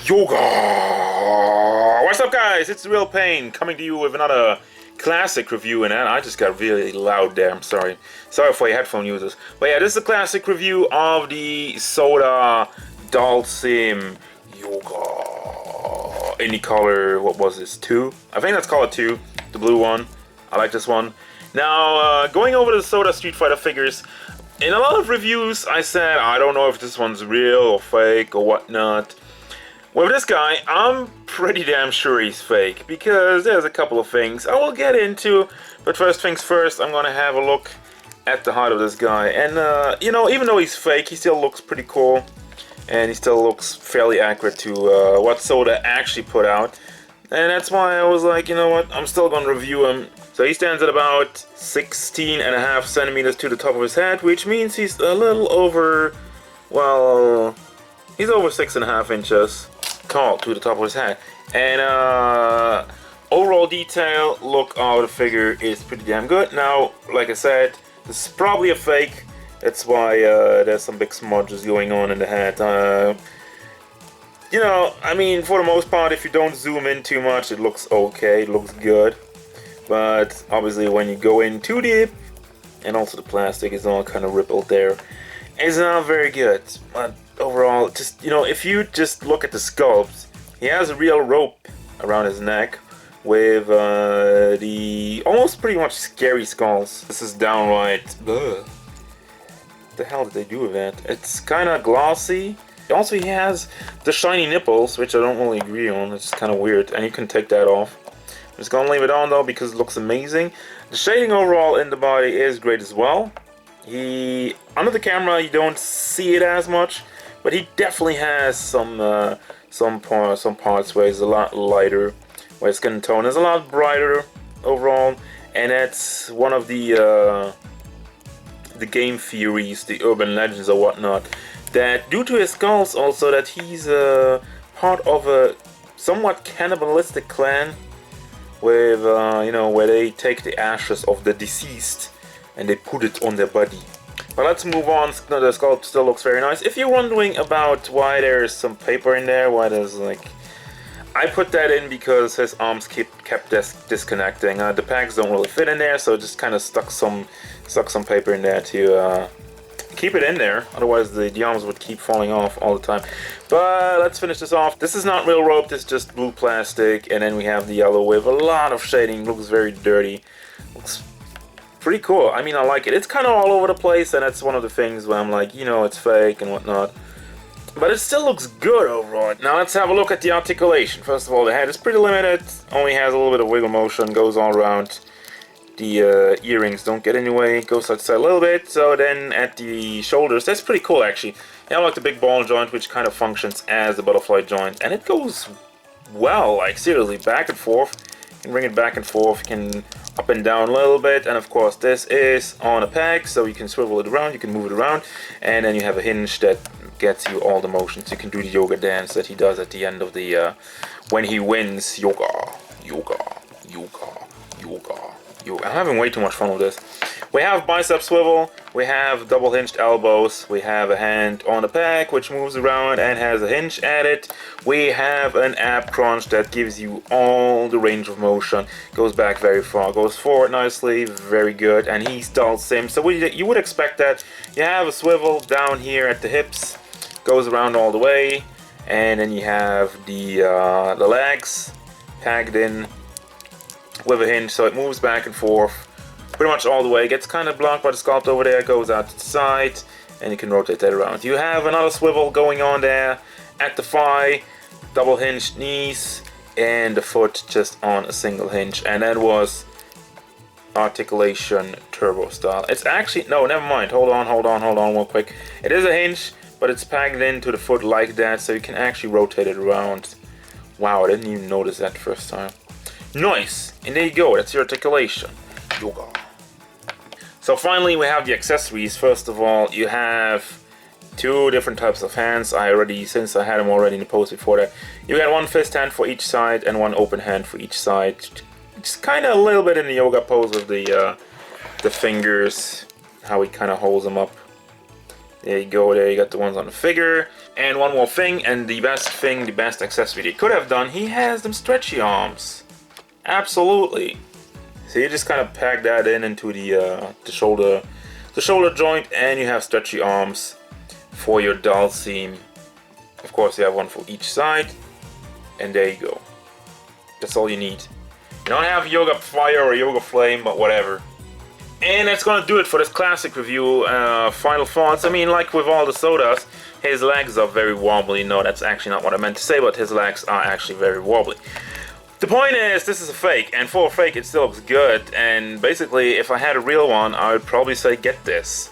Yoga! What's up, guys? It's the real Payne coming to you with another classic review, and I just got really loud there. I'm sorry. Sorry for your headphone users. But yeah, this is a classic review of the SOTA Dhalsim Yoga in the color. What was this? 2? I think that's color 2. The blue one. I like this one. Now, going over the SOTA Street Fighter figures. In a lot of reviews, I said I don't know if this one's real or fake or whatnot. With this guy, I'm pretty damn sure he's fake, because there's a couple of things I will get into, but first things first, I'm gonna have a look at the height of this guy. And you know, even though he's fake, he still looks pretty cool, and he still looks fairly accurate to what SOTA actually put out. And that's why I was like, you know what, I'm still gonna review him. So he stands at about 16.5 centimeters to the top of his head, which means he's a little over, well, he's over 6.5 inches tall to the top of his head. And overall detail, look of the figure is pretty damn good. Now, like I said, this is probably a fake. That's why there's some big smudges going on in the head. You know, I mean, for the most part, if you don't zoom in too much, it looks okay, it looks good. But obviously when you go in too deep, and also the plastic is all kind of rippled there, it's not very good. But overall, just, you know, if you just look at the sculpt, he has a real rope around his neck with the almost pretty much scary skulls. This is downright, ugh. What the hell did they do with that? It's kind of glossy. Also, he has the shiny nipples, which I don't really agree on. It's kind of weird, and you can take that off. I'm just gonna leave it on though because it looks amazing. The shading overall in the body is great as well. He, under the camera, you don't see it as much, but he definitely has some parts where he's a lot lighter, where his skin tone is a lot brighter overall, and that's one of the game theories, the urban legends or whatnot, that due to his skulls also that he's part of a somewhat cannibalistic clan with you know, where they take the ashes of the deceased and they put it on their body. But let's move on. The sculpt still looks very nice. If you're wondering about why there's some paper in there, why there's like, I put that in because his arms kept disconnecting. The pegs don't really fit in there, so just kind of stuck some paper in there to keep it in there, otherwise the arms would keep falling off all the time. But let's finish this off. This is not real rope, this is just blue plastic, and then we have the yellow with a lot of shading. Looks very dirty. Looks pretty cool. I mean, I like it. It's kind of all over the place, and that's one of the things where I'm like, you know, it's fake and whatnot. But it still looks good overall. Now let's have a look at the articulation. First of all, the head is pretty limited, only has a little bit of wiggle motion, goes all around. The earrings don't get in the way, goes outside a little bit. So then at the shoulders, that's pretty cool actually. You have like the big ball joint, which kind of functions as the butterfly joint, and it goes well, like seriously, back and forth. You can bring it back and forth, you can up and down a little bit, and of course this is on a peg, so you can swivel it around, you can move it around, and then you have a hinge that gets you all the motions. You can do the yoga dance that he does at the end of the, when he wins. Yoga, yoga, yoga, yoga. I'm having way too much fun with this. We have bicep swivel, we have double hinged elbows, we have a hand on the peg which moves around and has a hinge at it. We have an ab crunch that gives you all the range of motion, goes back very far, goes forward nicely, very good, and he's Dhalsim, so you would expect that. You have a swivel down here at the hips, goes around all the way, and then you have the legs tagged in with a hinge, so it moves back and forth pretty much all the way. It gets kind of blocked by the sculpt over there, goes out to the side, and you can rotate that around. You have another swivel going on there at the thigh, double hinged knees, and the foot just on a single hinge, and that was articulation turbo style. It's actually, no, never mind, hold on real quick. It is a hinge, but it's pegged into the foot like that, so you can actually rotate it around. Wow, I didn't even notice that the first time. Nice, and there you go, that's your articulation. Yoga. So finally we have the accessories. First of all, you have two different types of hands. Since I had them already in the post before that, you got one fist hand for each side and one open hand for each side. Just kind of a little bit in the yoga pose with the fingers, how he kind of holds them up. There you go, there you got the ones on the figure. And one more thing, and the best accessory they could have done, he has them stretchy arms. Absolutely. So you just kind of pack that into the shoulder joint, and you have stretchy arms for your Dhalsim. Of course, you have one for each side, and there you go. That's all you need. You don't have Yoga Fire or Yoga Flame, but whatever. And that's gonna do it for this classic review. Final thoughts. I mean, like with all the SOTAs, his legs are very wobbly. No, that's actually not what I meant to say, but his legs are actually very wobbly. The point is, this is a fake, and for a fake it still looks good, and basically if I had a real one, I would probably say get this.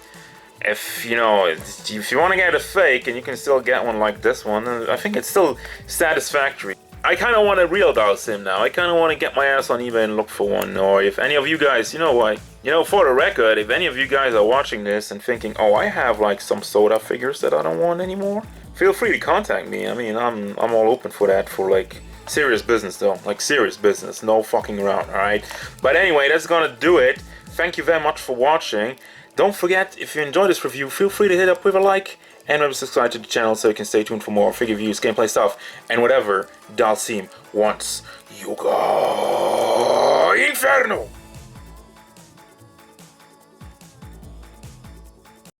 If you want to get a fake and you can still get one like this one, I think it's still satisfactory. I kind of want a real Dhalsim now. I kind of want to get my ass on eBay and look for one, or if any of you guys, for the record, if any of you guys are watching this and thinking, oh, I have like some SOTA figures that I don't want anymore, feel free to contact me. I mean, I'm all open for that, for like serious business though, like serious business, no fucking around, alright? But anyway, that's gonna do it. Thank you very much for watching. Don't forget, if you enjoyed this review, feel free to hit up with a like and maybe subscribe to the channel so you can stay tuned for more figure reviews, gameplay stuff, and whatever Dhalsim wants. Yoga Inferno!